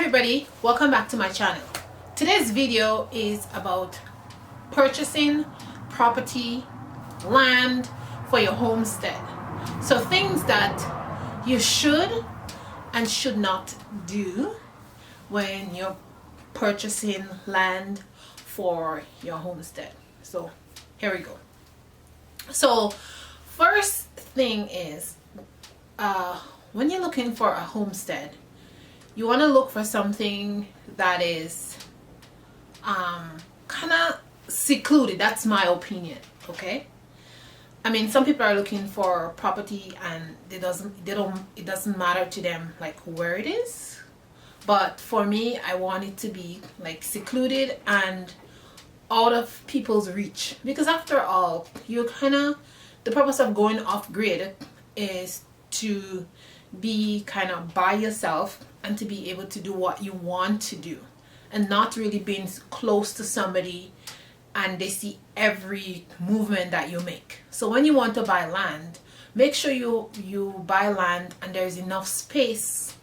everybody, welcome back to my channel. Today's video is about purchasing property, land for your homestead. So things that you should and should not do when you're purchasing land for your homestead. So here we go. So first thing is when you're looking for a homestead, you want to look for something that is kind of secluded. That's my opinion. Okay, I mean, some people are looking for property and it doesn't matter to them like where it is, but for me, I want it to be like secluded and out of people's reach, because after all, the purpose of going off grid is to be kind of by yourself and to be able to do what you want to do, and not really being close to somebody and they see every movement that you make. So when you want to buy land, make sure you buy land and there's enough space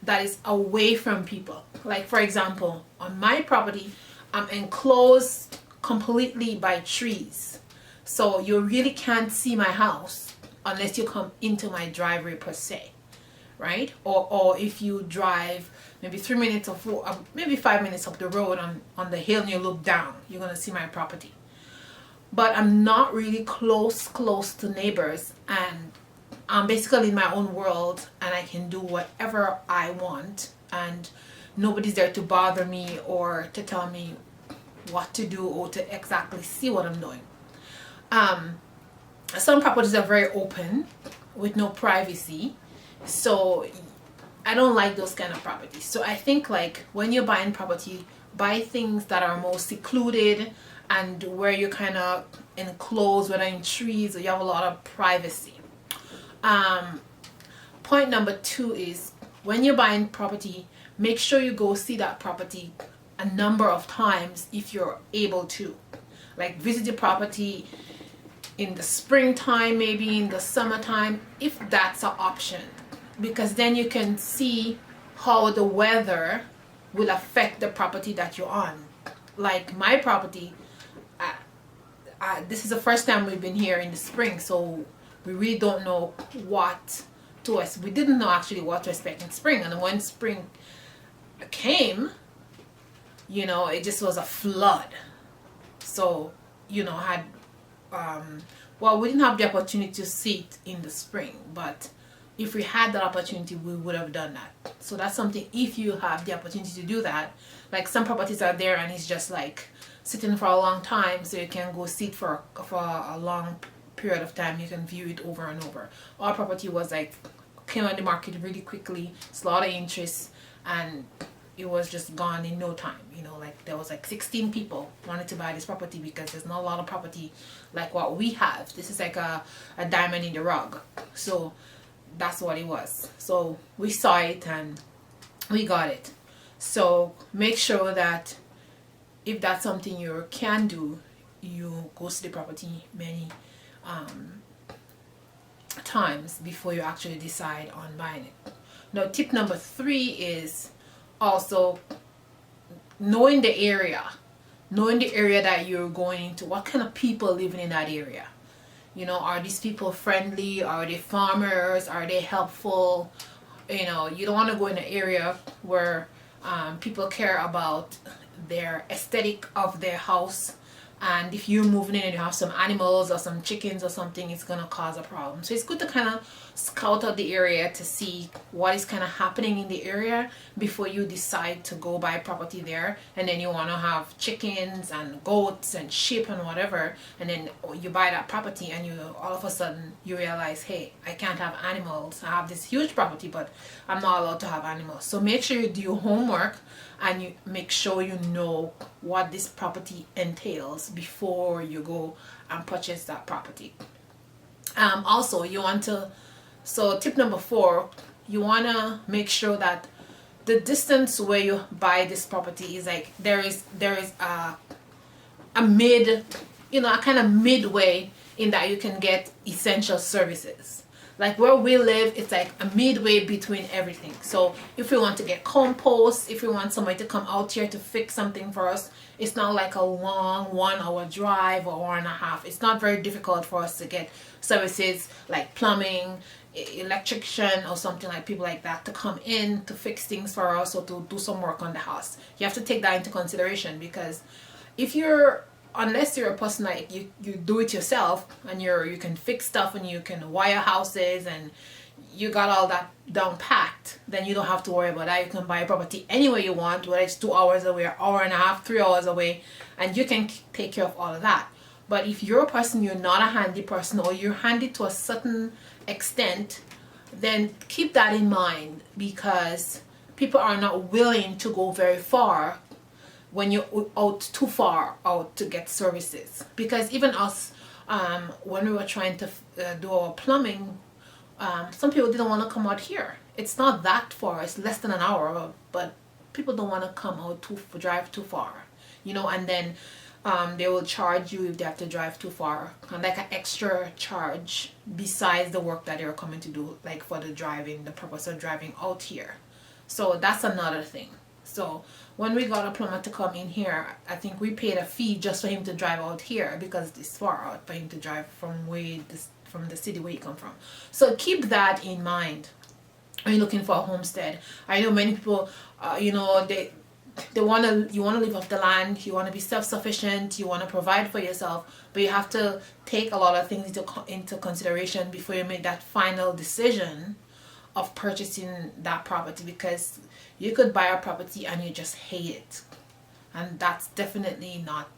that is away from people. Like for example, on my property, I'm enclosed completely by trees, so you really can't see my house unless you come into my driveway per se, right? Or if you drive maybe 3 minutes or maybe 5 minutes up the road on the hill and you look down, you're gonna see my property. But I'm not really close to neighbors, and I'm basically in my own world and I can do whatever I want, and nobody's there to bother me or to tell me what to do or to exactly see what I'm doing. Some properties are very open with no privacy, so I don't like those kind of properties. So I think like when you're buying property, buy things that are more secluded and where you're kind of enclosed, whether in trees or you have a lot of privacy. Point number 2 is when you're buying property, make sure you go see that property a number of times if you're able to. Like visit the property in the springtime, maybe in the summertime, if that's an option, because then you can see how the weather will affect the property that you're on. Like my property, this is the first time we've been here in the spring, so we really don't know what to expect. We didn't know actually what to expect in spring, and when spring came, it just was a flood. So had we didn't have the opportunity to see it in the spring, but if we had that opportunity, we would have done that. So that's something, if you have the opportunity to do that, like some properties are there and it's just like sitting for a long time, so you can go sit for a long period of time, you can view it over and over. Our property was like came on the market really quickly, it's a lot of interest, and it was just gone in no time. Like there was like 16 people wanted to buy this property because there's not a lot of property like what we have. This is like a diamond in the rug. So that's what it was. So we saw it and we got it. So make sure that if that's something you can do, you go see the property many times before you actually decide on buying it. Now tip number 3 is also knowing the area that you're going into. What kind of people living in that area? Are these people friendly? Are they farmers? Are they helpful? You don't want to go in an area where people care about their aesthetic of their house, and if you're moving in and you have some animals or some chickens or something, it's going to cause a problem. So it's good to kind of scout out the area to see what is kind of happening in the area before you decide to go buy property there. And then you want to have chickens and goats and sheep and whatever, and then you buy that property and you all of a sudden you realize, hey, I can't have animals. I have this huge property but I'm not allowed to have animals. So make sure you do your homework and you make sure you know what this property entails before you go and purchase that property. Also, so tip number 4, you want to make sure that the distance where you buy this property is like there is a kind of midway in that you can get essential services. Like where we live, it's like a midway between everything. So if we want to get compost, if we want somebody to come out here to fix something for us, it's not like a long 1 hour drive or 1.5. It's not very difficult for us to get services like plumbing, electrician, or something like people like that to come in to fix things for us or to do some work on the house. You have to take that into consideration, because if you're, unless you're a person like you do it yourself and you can fix stuff and you can wire houses and you got all that down packed, then you don't have to worry about that. You can buy a property anywhere you want, whether it's 2 hours away, or 1.5 hours, 3 hours away, and you can take care of all of that. But if you're a person, you're not a handy person, or you're handy to a certain extent, then keep that in mind, because people are not willing to go very far when you're out too far out to get services. Because even us, when we were trying to do our plumbing, some people didn't want to come out here. It's not that far, it's less than an hour, but people don't want to come out drive too far, and then they will charge you if they have to drive too far, and like an extra charge besides the work that they're coming to do, like for the purpose of driving out here. So that's another thing. So when we got a plumber to come in here, I think we paid a fee just for him to drive out here, because it's far out for him to drive from the city where you come from. So keep that in mind. Are you looking for a homestead? I know many people, you want to live off the land, you want to be self-sufficient, you want to provide for yourself, but you have to take a lot of things into consideration before you make that final decision of purchasing that property, because you could buy a property and you just hate it, and that's definitely not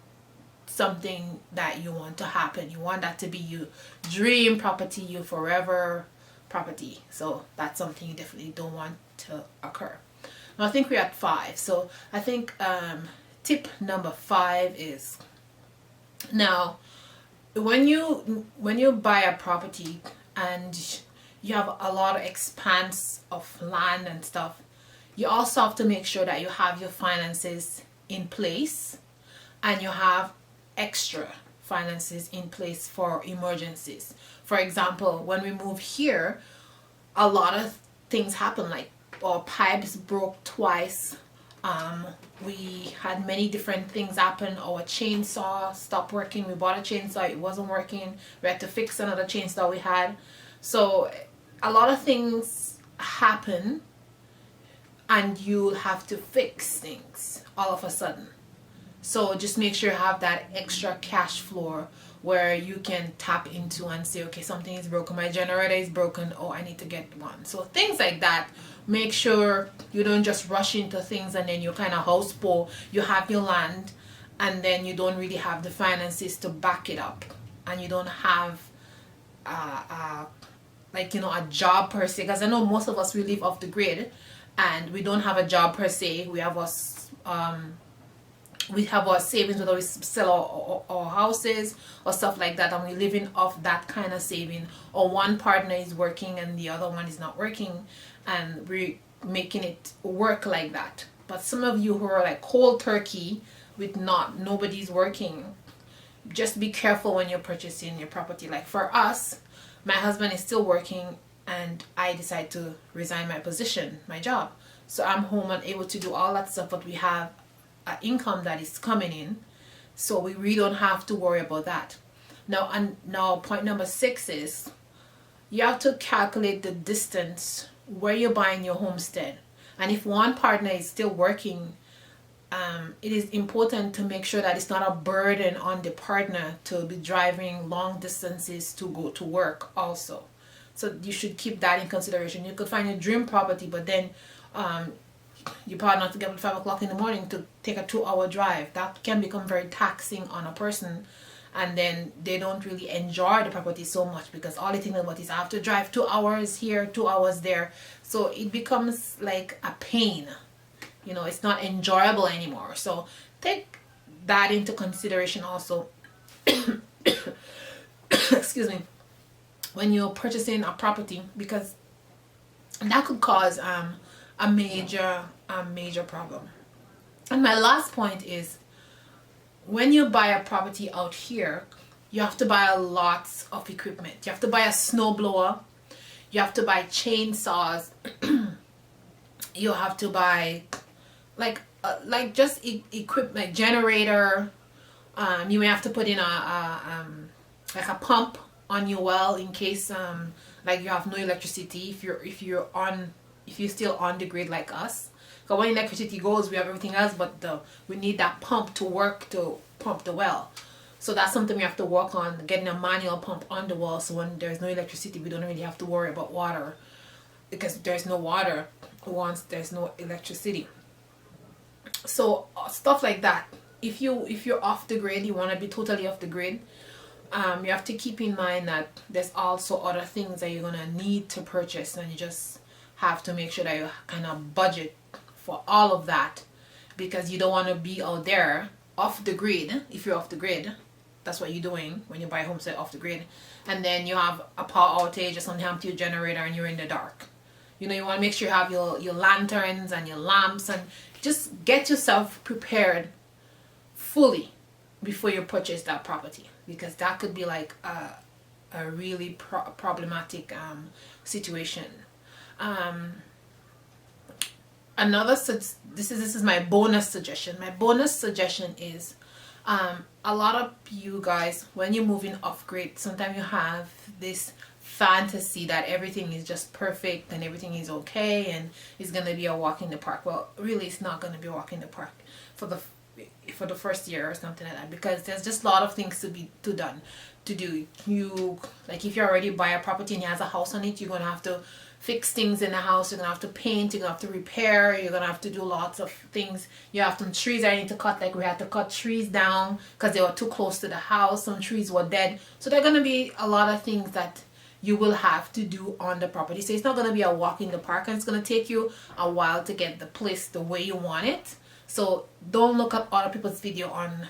something that you want to happen. You want that to be your dream property, your forever property. So that's something you definitely don't want to occur. Now I think we're at 5. So I think tip number 5 is, now when you buy a property and you have a lot of expanse of land and stuff, you also have to make sure that you have your finances in place and you have extra finances in place for emergencies. For example, when we moved here, a lot of things happened, like our pipes broke twice. We had many different things happen. Our chainsaw stopped working. We bought a chainsaw, it wasn't working. We had to fix another chainsaw we had. So a lot of things happen and you'll have to fix things all of a sudden. So just make sure you have that extra cash flow where you can tap into and say, okay, something is broken, my generator is broken, oh, I need to get one. So things like that. Make sure you don't just rush into things and then you're kind of house poor. You have your land and then you don't really have the finances to back it up, and you don't have a job per se, because I know most of us, we live off the grid and we don't have a job per se. We have our savings, whether we sell our houses or stuff like that, and we're living off that kind of saving, or one partner is working and the other one is not working, and we're making it work like that. But some of you who are like cold turkey with nobody's working, just be careful when you're purchasing your property. Like for us, my husband is still working and I decided to resign my job, so I'm home and able to do all that stuff, but we have an income that is coming in, so we really don't have to worry about that. Now point number 6 is you have to calculate the distance where you're buying your homestead, and if one partner is still working, it is important to make sure that it's not a burden on the partner to be driving long distances to go to work also. So you should keep that in consideration. You could find a dream property, but then you probably not to get up at 5 o'clock in the morning to take a 2-hour drive. That can become very taxing on a person, and then they don't really enjoy the property so much, because all they think about is I have to drive 2 hours here, 2 hours there. So it becomes like a pain. It's not enjoyable anymore. So take that into consideration also. Excuse me. When you're purchasing a property, because that could cause a major problem. And my last point is, when you buy a property out here, you have to buy a lot of equipment. You have to buy a snowblower, You have to buy chainsaws. You have to buy like just equipment, generator. You may have to put in like a pump on your well in case like you have no electricity, if you're still on the grid like us. So when electricity goes, we have everything else, but we need that pump to work to pump the well. So that's something we have to work on, getting a manual pump on the well, so when there's no electricity, we don't really have to worry about water, because there's no water once there's no electricity. So stuff like that. If you're off the grid, you want to be totally off the grid, you have to keep in mind that there's also other things that you're gonna need to purchase, and you just have to make sure that you kind of budget for all of that, because you don't want to be out there off the grid. If you're off the grid, that's what you're doing when you buy a homestead, off the grid, and then you have a power outage or something happen to your generator and you're in the dark. You know, you want to make sure you have your lanterns and your lamps, and just get yourself prepared fully before you purchase that property, because that could be like a really problematic situation. This is my bonus suggestion. My bonus suggestion is, a lot of you guys, when you're moving off grid, sometimes you have this fantasy that everything is just perfect and everything is okay and it's gonna be a walk in the park. Well, really, it's not gonna be a walk in the park for the first year or something like that, because there's just a lot of things to do. You, like, if you already buy a property and it has a house on it, you're gonna have to fix things in the house, you're gonna have to paint, you're gonna have to repair, you're gonna have to do lots of things. You have some trees I need to cut, like we had to cut trees down because they were too close to the house. Some trees were dead, so there are gonna be a lot of things that you will have to do on the property. So it's not gonna be a walk in the park, and it's gonna take you a while to get the place the way you want it. So don't look up other people's video on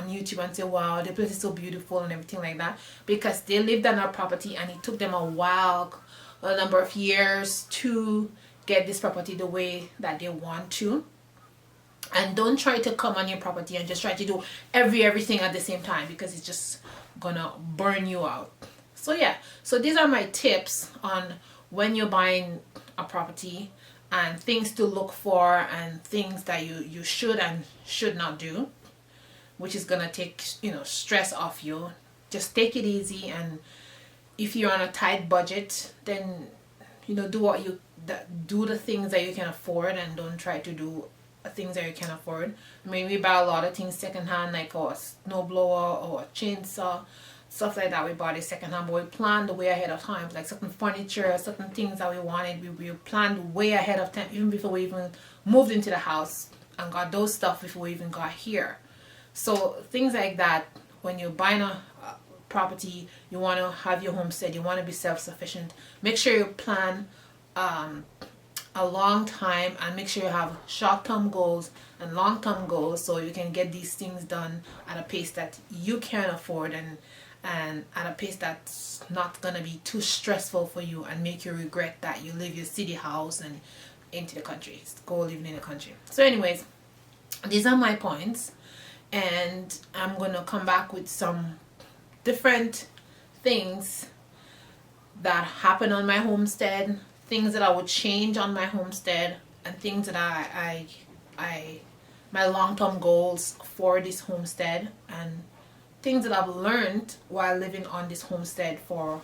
YouTube and say, wow, the place is so beautiful and everything like that, because they lived on our property and it took them a while, a number of years, to get this property the way that they want to. And don't try to come on your property and just try to do everything at the same time, because it's just gonna burn you out. So yeah, so these are my tips on when you're buying a property, and things to look for, and things that you should and should not do, which is gonna take, you know, stress off you. Just take it easy, and if you're on a tight budget, then, you know, do the things that you can afford, and don't try to do things that you can afford. I mean, we buy a lot of things secondhand, like a snowblower or a chainsaw, stuff like that. We bought it secondhand, but we planned way ahead of time. Like certain furniture, certain things that we wanted, we planned way ahead of time, even before we even moved into the house, and got those stuff before we even got here. So things like that, when you're buying a property, you want to have your homestead, you want to be self-sufficient, make sure you plan a long time, and make sure you have short-term goals and long-term goals, so you can get these things done at a pace that you can afford, and at a pace that's not gonna be too stressful for you and make you regret that you leave your city house and into the country, go living in the country. So anyways, these are my points, and I'm gonna come back with some different things that happen on my homestead, things that I would change on my homestead, and things that my long-term goals for this homestead, and things that I've learned while living on this homestead for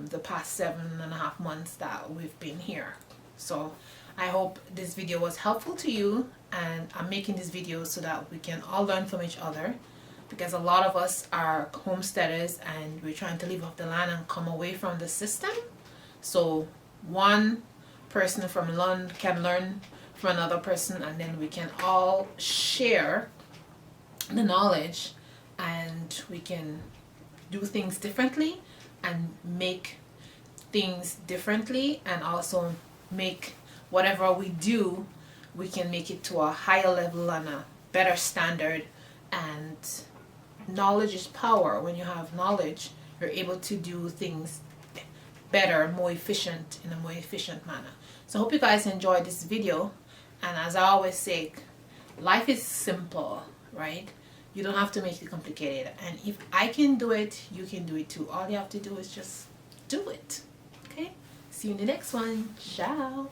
the past 7.5 months that we've been here. So I hope this video was helpful to you, and I'm making this video so that we can all learn from each other, because a lot of us are homesteaders and we're trying to live off the land and come away from the system. So one person from London can learn from another person, and then we can all share the knowledge, and we can do things differently and make things differently, and also make whatever we do, we can make it to a higher level and a better standard. And knowledge is power. When you have knowledge, you're able to do things better, more efficient, in a more efficient manner. So I hope you guys enjoyed this video, and as I always say, life is simple, right? You don't have to make it complicated, and if I can do it, you can do it too. All you have to do is just do it. Okay? See you in the next one. Ciao.